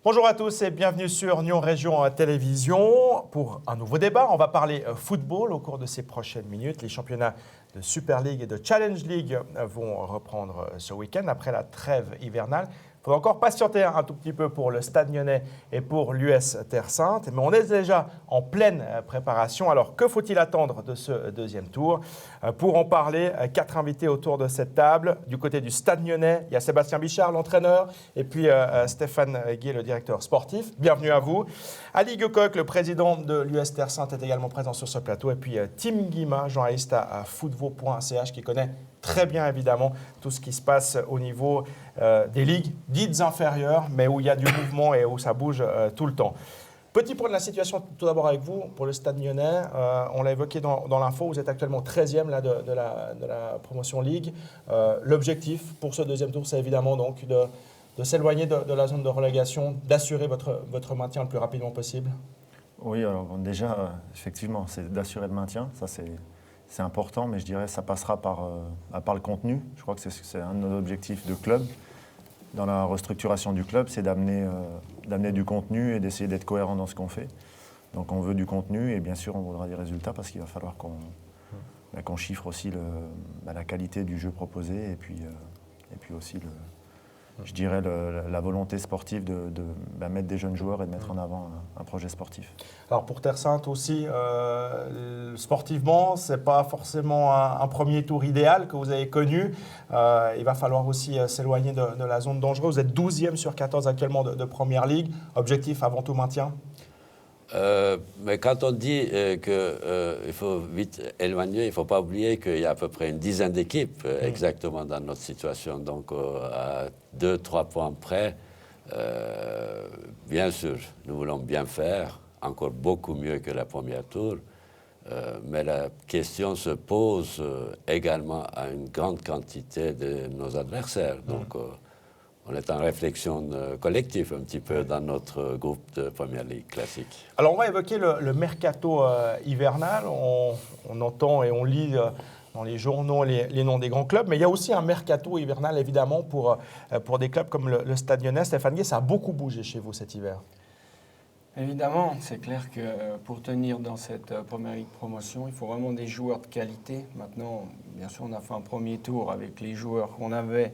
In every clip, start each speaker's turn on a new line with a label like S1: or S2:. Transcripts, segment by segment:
S1: Bonjour à tous et bienvenue sur Nyon Région Télévision pour un nouveau débat. On va parler football au cours de ces prochaines minutes. Les championnats de Super League et de Challenge League vont reprendre ce week-end après la trêve hivernale. Il faut encore patienter un tout petit peu pour le Stade Lyonnais et pour l'US Terre Sainte, mais on est déjà en pleine préparation. Alors que faut-il attendre de ce deuxième tour? Pour en parler, 4 invités autour de cette table. Du côté du Stade Lyonnais, il y a Sébastien Bichard, l'entraîneur, et puis Stéphane Guy, le directeur sportif. Bienvenue à vous. Ali Gocoq, le président de l'US Terre Sainte, est également présent sur ce plateau. Et puis Tim Guillemin, journaliste à footvo.ch, qui connaît très bien évidemment tout ce qui se passe au niveau des ligues dites inférieures, mais où il y a du mouvement et où ça bouge tout le temps. Petit point de la situation tout d'abord avec vous pour le Stade Lyonnais. On l'a évoqué dans l'info, vous êtes actuellement 13e là, de la promotion Ligue. L'objectif pour ce deuxième tour, c'est évidemment donc de s'éloigner de la zone de relégation, d'assurer votre maintien le plus rapidement possible.
S2: Oui, alors déjà, effectivement, c'est d'assurer le maintien, ça c'est important, mais je dirais que ça passera par le contenu. Je crois que c'est un de nos objectifs de club. Dans la restructuration du club, c'est d'amener du contenu et d'essayer d'être cohérent dans ce qu'on fait. Donc on veut du contenu et bien sûr on voudra des résultats parce qu'il va falloir qu'on chiffre aussi la qualité du jeu proposé et puis aussi je dirais la volonté sportive de mettre des jeunes joueurs et de mettre en avant un projet sportif.
S1: Alors pour Terre Sainte aussi, sportivement, ce n'est pas forcément un premier tour idéal que vous avez connu. Il va falloir aussi s'éloigner de la zone dangereuse. Vous êtes 12e sur 14 actuellement de Première Ligue. Objectif avant tout maintien?
S3: Mais quand on dit qu'il faut vite éloigner, il ne faut pas oublier qu'il y a à peu près une dizaine d'équipes exactement dans notre situation. Donc à 2-3 points près, bien sûr, nous voulons bien faire, encore beaucoup mieux que la première tour. Mais la question se pose également à une grande quantité de nos adversaires. Donc on est en réflexion collective un petit peu dans notre groupe de Première Ligue classique.
S1: Alors on va évoquer le mercato hivernal. On entend et on lit dans les journaux les noms des grands clubs, mais il y a aussi un mercato hivernal évidemment pour des clubs comme le Stade Lyonnais. Stéphane Guy, ça a beaucoup bougé chez vous cet hiver.
S4: Évidemment, c'est clair que pour tenir dans cette Première Ligue promotion, il faut vraiment des joueurs de qualité. Maintenant, bien sûr, on a fait un premier tour avec les joueurs qu'on avait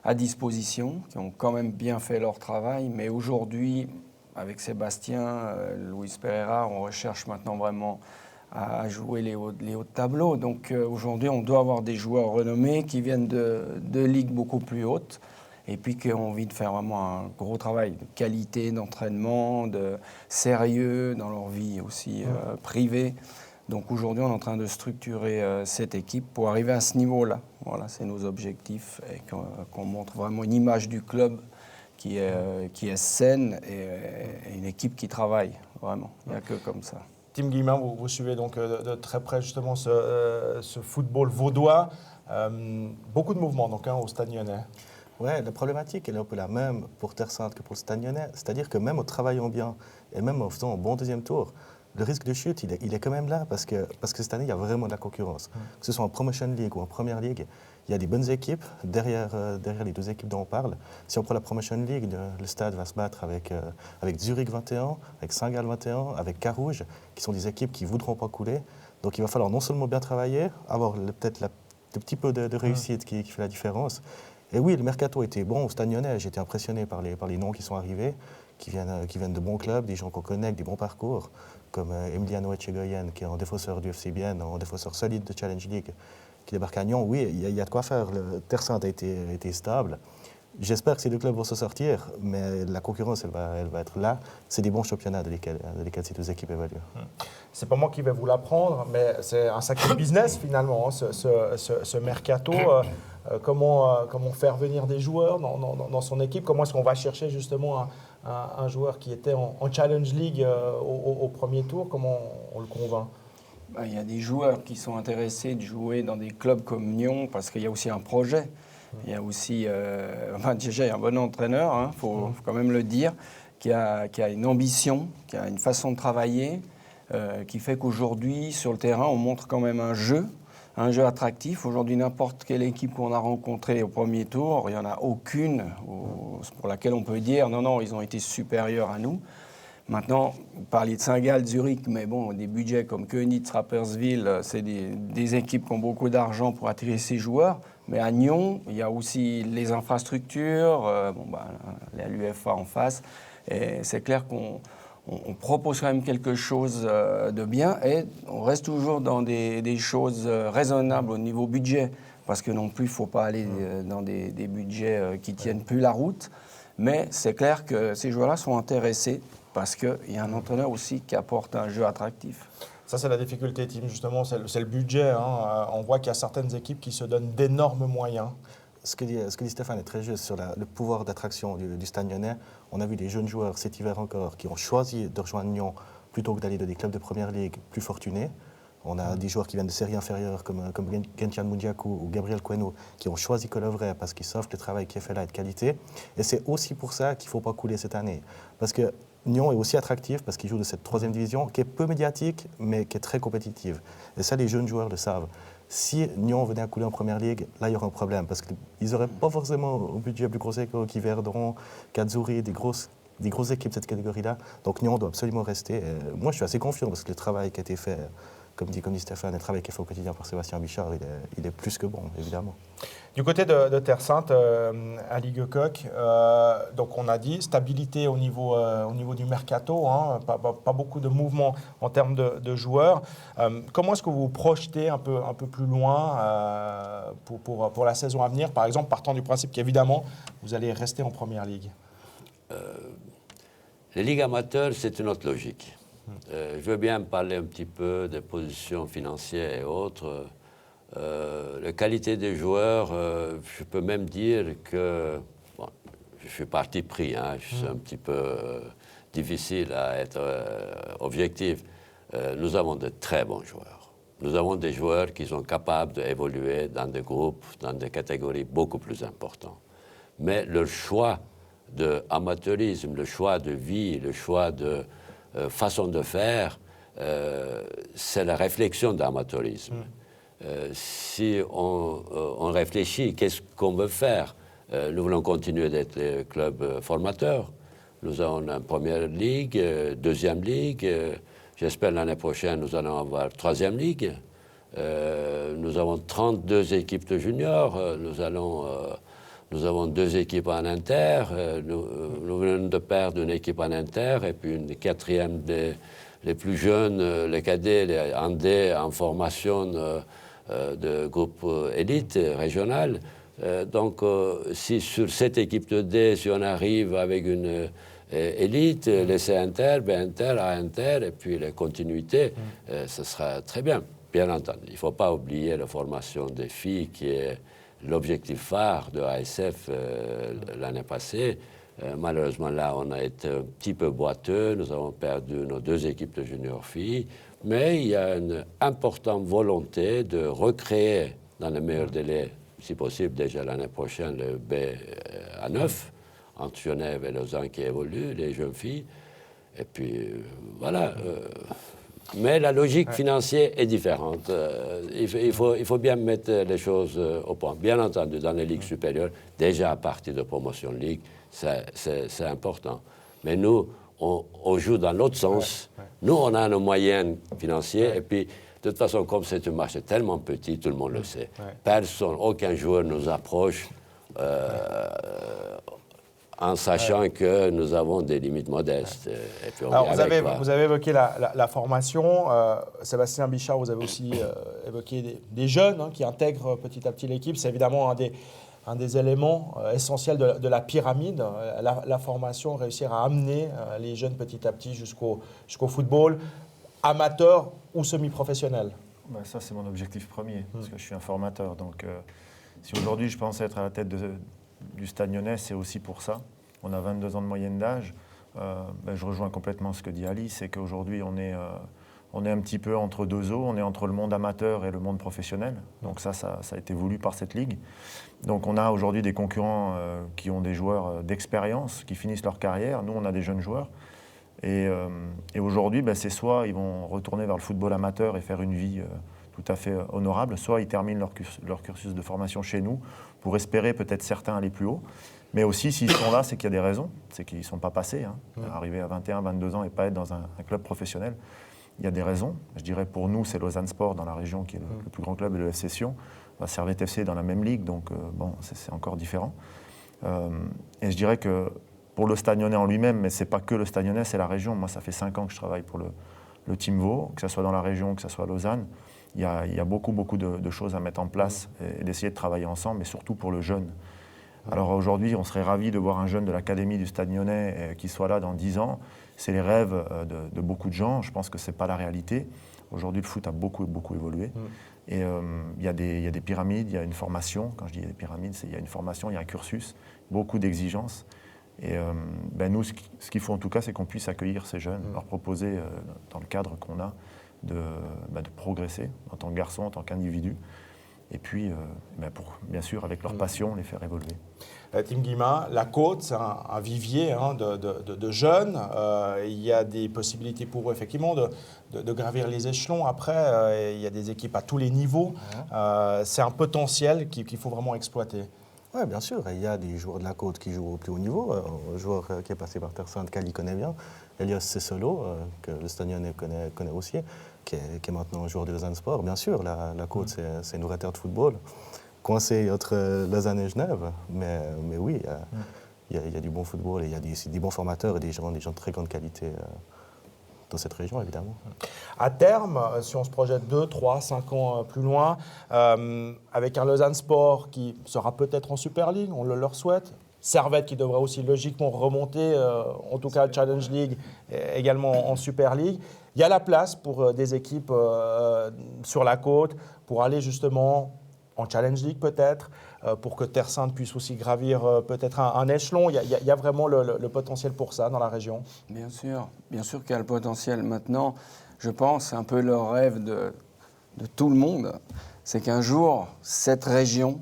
S4: à disposition, qui ont quand même bien fait leur travail. Mais aujourd'hui, avec Sébastien, Luis Pereira, on recherche maintenant vraiment à jouer les hauts de tableau. Donc aujourd'hui, on doit avoir des joueurs renommés qui viennent de ligues beaucoup plus hautes et puis qui ont envie de faire vraiment un gros travail de qualité, d'entraînement, de sérieux dans leur vie aussi privée. Donc aujourd'hui, on est en train de structurer cette équipe pour arriver à ce niveau-là. Voilà, c'est nos objectifs et qu'on montre vraiment une image du club qui est saine et une équipe qui travaille, vraiment. Il n'y a que comme ça.
S1: Tim Guillemin, vous suivez donc de très près justement ce football vaudois. Beaucoup de mouvements donc au Stade Lyonnais.
S5: Oui, la problématique elle est un peu la même pour Terre Sainte que pour le Stade Lyonnais. C'est-à-dire que même en travaillant bien et même en faisant un bon deuxième tour, le risque de chute, il est quand même là parce que cette année, il y a vraiment de la concurrence. Que ce soit en Promotion League ou en Première Ligue, il y a des bonnes équipes derrière les deux équipes dont on parle. Si on prend la Promotion League, le Stade va se battre avec Zurich 21, avec Saint-Gall 21, avec Carouge, qui sont des équipes qui ne voudront pas couler. Donc il va falloir non seulement bien travailler, avoir peut-être le petit peu de réussite qui fait la différence. Et oui, le mercato était bon au Stade Lyonnais. J'étais impressionné par les noms qui sont arrivés, qui viennent de bons clubs, des gens qu'on connaît, avec des bons parcours, comme Emiliano Echegoyen, qui est un défenseur du FC Bienne, un défenseur solide de Challenge League, qui débarque à Nyon. Oui, il y a de quoi faire. Le Terre Sainte a été stable. J'espère que ces deux clubs vont se sortir, mais la concurrence, elle va être là. C'est des bons championnats de lesquels ces deux équipes évoluent.
S1: C'est pas moi qui vais vous l'apprendre, mais c'est un sacré business finalement, hein, ce mercato. Comment faire venir des joueurs dans son équipe? Comment est-ce qu'on va chercher justement un joueur qui était en Challenge League au premier tour? Comment on le convainc?
S4: Il y a des joueurs qui sont intéressés de jouer dans des clubs comme Nyon parce qu'il y a aussi un projet. Il y a aussi déjà il y a un bon entraîneur, faut quand même le dire, qui a une ambition, qui a une façon de travailler, qui fait qu'aujourd'hui, sur le terrain, on montre quand même un jeu un jeu attractif. Aujourd'hui, n'importe quelle équipe qu'on a rencontrée au premier tour, il n'y en a aucune pour laquelle on peut dire non, ils ont été supérieurs à nous. Maintenant, vous parliez de Saint-Gall, Zurich, mais bon, des budgets comme Königs, Rapperswil, c'est des équipes qui ont beaucoup d'argent pour attirer ces joueurs. Mais à Nyon, il y a aussi les infrastructures, l'UEFA en face. Et c'est clair qu'on propose quand même quelque chose de bien et on reste toujours dans des choses raisonnables au niveau budget. Parce que non plus, il ne faut pas aller dans des budgets qui ne tiennent plus la route. Mais c'est clair que ces joueurs-là sont intéressés parce qu'il y a un entraîneur aussi qui apporte un jeu attractif.
S1: Ça, c'est la difficulté, Tim, justement, c'est le budget. Hein. On voit qu'il y a certaines équipes qui se donnent d'énormes moyens.
S5: Ce que dit Stéphane est très juste sur le pouvoir d'attraction du Stade Lyonnais. On a vu des jeunes joueurs cet hiver encore qui ont choisi de rejoindre Nyon plutôt que d'aller dans des clubs de première ligue plus fortunés. On a des joueurs qui viennent de séries inférieures comme Gentian Mundiaku ou Gabriel Queno qui ont choisi Colovray parce qu'ils savent que le travail qui est fait là est de qualité. Et c'est aussi pour ça qu'il ne faut pas couler cette année. Parce que Nyon est aussi attractif parce qu'il joue de cette 3e division qui est peu médiatique mais qui est très compétitive. Et ça, les jeunes joueurs le savent. Si Nyon venait à couler en première ligue, là, il y aurait un problème parce qu'ils n'auraient pas forcément un budget plus gros qu'Yverdon, qu'Azzurri, des grosses équipes de cette catégorie-là. Donc Nyon doit absolument rester. Moi, je suis assez confiant parce que le travail qui a été fait, comme dit Stéphane, le travail qui est fait au quotidien par Sébastien Bichard, il est plus que bon, évidemment.
S1: Du côté de Terre Sainte, à Ligue Coq, donc on a dit stabilité au niveau du mercato, hein, pas beaucoup de mouvements en termes de joueurs. Comment est-ce que vous vous projetez un peu plus loin pour la saison à venir, par exemple, partant du principe qu'évidemment, vous allez rester en première ligue?
S3: Les ligues amateurs, c'est une autre logique. Je veux bien parler un petit peu des positions financières et autres. La qualité des joueurs, je peux même dire que, bon, je suis parti pris, hein, je suis un petit peu difficile à être objectif. Nous avons de très bons joueurs. Nous avons des joueurs qui sont capables d'évoluer dans des groupes, dans des catégories beaucoup plus importantes. Mais leur choix d'amateurisme, le choix de vie, le choix de façon de faire, c'est la réflexion d'amateurisme. Si on réfléchit, qu'est-ce qu'on veut faire? Nous voulons continuer d'être le club formateur. Nous avons une première ligue, deuxième ligue. J'espère l'année prochaine, nous allons avoir troisième ligue. Nous avons 32 équipes de juniors. Nous avons 2 équipes en inter. Nous venons de perdre une équipe en inter et puis une 4e les plus jeunes, les cadets, les Andais en formation de groupe élite régional. Donc, si sur cette équipe de D, si on arrive avec une élite, laisser Inter, B-Inter, A-Inter, et puis les continuités, ce sera très bien. Bien entendu, il ne faut pas oublier la formation des filles qui est l'objectif phare de ASF l'année passée. Malheureusement, là, on a été un petit peu boiteux. Nous avons perdu nos 2 équipes de juniors filles. Mais il y a une importante volonté de recréer, dans le meilleur délai, si possible, déjà l'année prochaine, le B à 9, entre Genève et Lausanne qui évolue, les jeunes filles. Et puis, voilà. Mais la logique financière est différente. Il faut bien mettre les choses au point. Bien entendu, dans les ligues supérieures, déjà à partir de promotion de ligue, c'est important. Mais nous, on joue dans l'autre sens. Nous, on a nos moyens financiers. Et puis, de toute façon, comme c'est un marché tellement petit, tout le monde le sait. Personne, aucun joueur nous approche en sachant que nous avons des limites modestes. Et puis
S1: Alors, vous avez évoqué la formation. Sébastien Bichard, vous avez aussi évoqué des jeunes qui intègrent petit à petit l'équipe. C'est évidemment un des éléments essentiels de la pyramide, la formation, réussir à amener les jeunes petit à petit jusqu'au football, amateur ou semi-professionnel.
S2: Ça, c'est mon objectif premier, parce que je suis un formateur. Donc, si aujourd'hui je pense être à la tête du Stade Lyonnais, c'est aussi pour ça. On a 22 ans de moyenne d'âge. Je rejoins complètement ce que dit Ali, c'est qu'aujourd'hui, on est un petit peu entre 2 eaux. On est entre le monde amateur et le monde professionnel. Donc ça a été voulu par cette ligue. Donc on a aujourd'hui des concurrents qui ont des joueurs d'expérience, qui finissent leur carrière. Nous, on a des jeunes joueurs. Et aujourd'hui, c'est soit ils vont retourner vers le football amateur et faire une vie tout tout à fait honorable. Soit ils terminent leur cursus de formation chez nous pour espérer peut-être certains aller plus haut. Mais aussi, s'ils sont là, c'est qu'il y a des raisons. C'est qu'ils ne sont pas passés. Arriver à 21, 22 ans et pas être dans un club professionnel, il y a des raisons. Je dirais pour nous, c'est Lausanne Sport dans la région qui est le plus grand club, et le FC Sion. Servette FC dans la même ligue, donc c'est encore différent. Et je dirais que pour le Stade Lyonnais en lui-même, mais ce n'est pas que le Stade Lyonnais, c'est la région. Moi, ça fait 5 ans que je travaille pour le Team Vaud, que ce soit dans la région, que ce soit à Lausanne. Il y a beaucoup de choses à mettre en place et d'essayer de travailler ensemble, mais surtout pour le jeune. Alors aujourd'hui, on serait ravis de voir un jeune de l'académie du Stade Lyonnais qui soit là dans 10 ans. C'est les rêves de beaucoup de gens. Je pense que ce n'est pas la réalité. Aujourd'hui, le foot a beaucoup évolué. Et il y a des pyramides, il y a une formation. Quand je dis des pyramides, il y a une formation, il y a un cursus, beaucoup d'exigences. Et nous, ce qu'il faut en tout cas, c'est qu'on puisse accueillir ces jeunes, leur proposer, dans le cadre qu'on a, de progresser en tant que garçon, en tant qu'individu. Et puis, bien sûr, avec leur passion, les faire évoluer.
S1: Tim Guillemin, la Côte, c'est un vivier de jeunes. Il y a des possibilités pour eux, effectivement, de gravir les échelons. Après, il y a des équipes à tous les niveaux. C'est un potentiel qu'il faut vraiment exploiter.
S5: Oui, bien sûr. Il y a des joueurs de la Côte qui jouent au plus haut niveau. Un joueur qui est passé par Terre Sainte, qu'Ali connaît bien, Elias Sessolo, que le Stade Lyonnais connaît aussi, qui est maintenant joueur de Lausanne Sport. Bien sûr, la Côte, c'est une vraie terre de football, coincée entre Lausanne et Genève. Mais oui, il y a du bon football et il y a des bons formateurs et des gens de très grande qualité dans cette région, évidemment.
S1: À terme, si on se projette 2, 3, 5 ans plus loin, avec un Lausanne Sport qui sera peut-être en Super League, on le leur souhaite, Servette qui devrait aussi logiquement remonter, en tout cas Challenge League, également en Super League, il y a la place pour des équipes sur la côte, pour aller justement en Challenge League peut-être, pour que Terre Sainte puisse aussi gravir peut-être un échelon. Il y a vraiment le potentiel pour ça dans la région.
S4: Bien sûr qu'il y a le potentiel. Maintenant, je pense, c'est un peu le rêve de tout le monde, c'est qu'un jour, cette région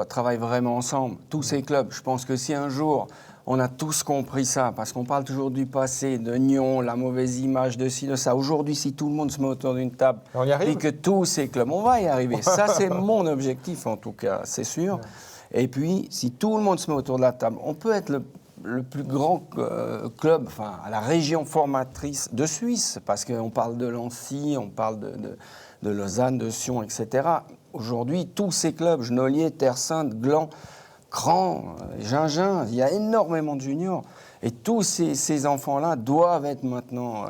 S4: travaille vraiment ensemble. Tous ces clubs, je pense que si un jour, on a tous compris ça, parce qu'on parle toujours du passé, de Nyon, la mauvaise image de ci, de ça. Aujourd'hui, si tout le monde se met autour d'une table et que tous ces clubs, on va y arriver. Ça, c'est mon objectif, en tout cas, c'est sûr. Et puis, si tout le monde se met autour de la table, on peut être le plus grand club, enfin, à la région formatrice de Suisse, parce qu'on parle de Lancy, on parle de Lausanne, de Sion, etc. Aujourd'hui, tous ces clubs, Genolier, Terre Sainte, Gland, Cran, Gingin, il y a énormément de juniors. Et tous ces enfants-là doivent être maintenant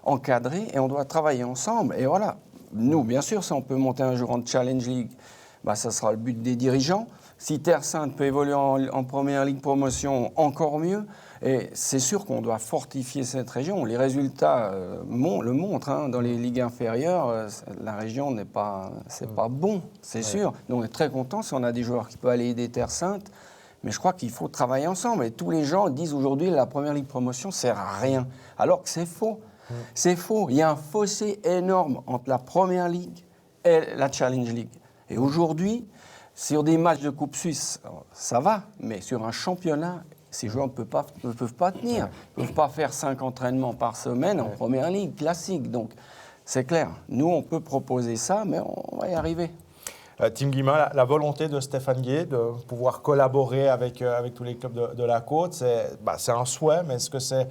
S4: encadrés et on doit travailler ensemble. Et voilà, nous, bien sûr, si on peut monter un jour en Challenge League, ça sera le but des dirigeants. Si Terre Sainte peut évoluer en Première Ligue Promotion, encore mieux. Et c'est sûr qu'on doit fortifier cette région. Les résultats le montrent. Dans les ligues inférieures, la région n'est pas bon, c'est sûr. Nous, on est très contents si on a des joueurs qui peuvent aller aider Terre Sainte. Mais je crois qu'il faut travailler ensemble. Et tous les gens disent aujourd'hui que la Première Ligue Promotion ne sert à rien. Alors que c'est faux. C'est faux. Il y a un fossé énorme entre la Première Ligue et la Challenge League. Et aujourd'hui, sur des matchs de Coupe Suisse, ça va. Mais sur un championnat, ces joueurs ne peuvent pas tenir. Ils ne peuvent pas faire 5 entraînements par semaine en Première Ligue classique. Donc, c'est clair. Nous, on peut proposer ça, mais on va y arriver.
S1: Tim Guillemin, la volonté de Stéphane Gué de pouvoir collaborer avec tous les clubs de la Côte, c'est un souhait, mais est-ce que c'est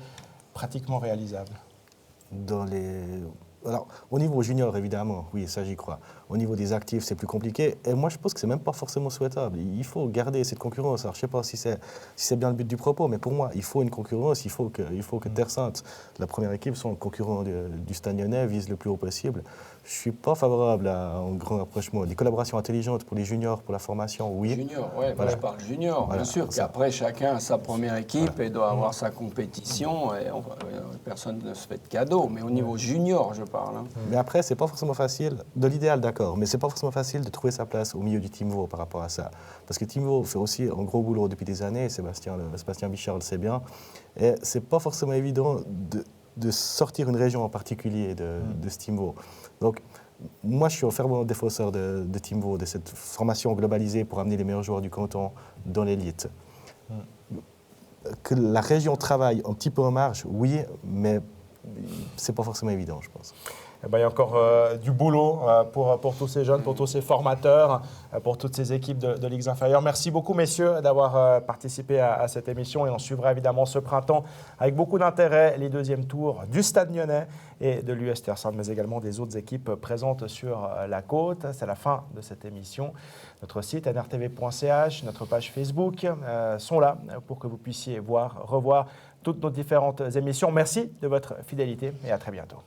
S1: pratiquement réalisable?
S5: Alors, au niveau junior, évidemment, oui, ça j'y crois. Au niveau des actifs, c'est plus compliqué. Et moi, je pense que c'est même pas forcément souhaitable. Il faut garder cette concurrence. Alors, je sais pas si c'est bien le but du propos, mais pour moi, il faut une concurrence. Il faut que Terre Sainte, la première équipe, son concurrent du Stade Lyonnais, vise le plus haut possible. Je suis pas favorable à un grand rapprochement. Des collaborations intelligentes pour les juniors, pour la formation, oui.
S4: Junior, oui, voilà. Je parle junior. Voilà, bien sûr qu'après, chacun a sa première équipe et doit avoir sa compétition. Et personne ne se fait de cadeau. Mais au niveau junior, je parle.
S5: Mais après, c'est pas forcément facile. De l'idéal, d'accord, mais c'est pas forcément facile de trouver sa place au milieu du Team Vaud par rapport à ça. Parce que Team Vaud fait aussi un gros boulot depuis des années. Sébastien Bichard le sait bien. Et c'est pas forcément évident de sortir une région en particulier de ce Team Vaud. Donc, moi, je suis un fervent défenseur de Team Vaud, de cette formation globalisée pour amener les meilleurs joueurs du canton dans l'élite. Que la région travaille un petit peu en marge, oui, mais c'est pas forcément évident, je pense.
S1: eh ben, il y a encore du boulot pour tous ces jeunes, pour tous ces formateurs, pour toutes ces équipes de Ligues inférieures. Merci beaucoup, messieurs, d'avoir participé à cette émission et on suivra évidemment ce printemps avec beaucoup d'intérêt les deuxièmes tours du Stade Lyonnais et de l'US Tersan, mais également des autres équipes présentes sur la côte. C'est la fin de cette émission. Notre site nrtv.ch, notre page Facebook sont là pour que vous puissiez revoir toutes nos différentes émissions. Merci de votre fidélité et à très bientôt.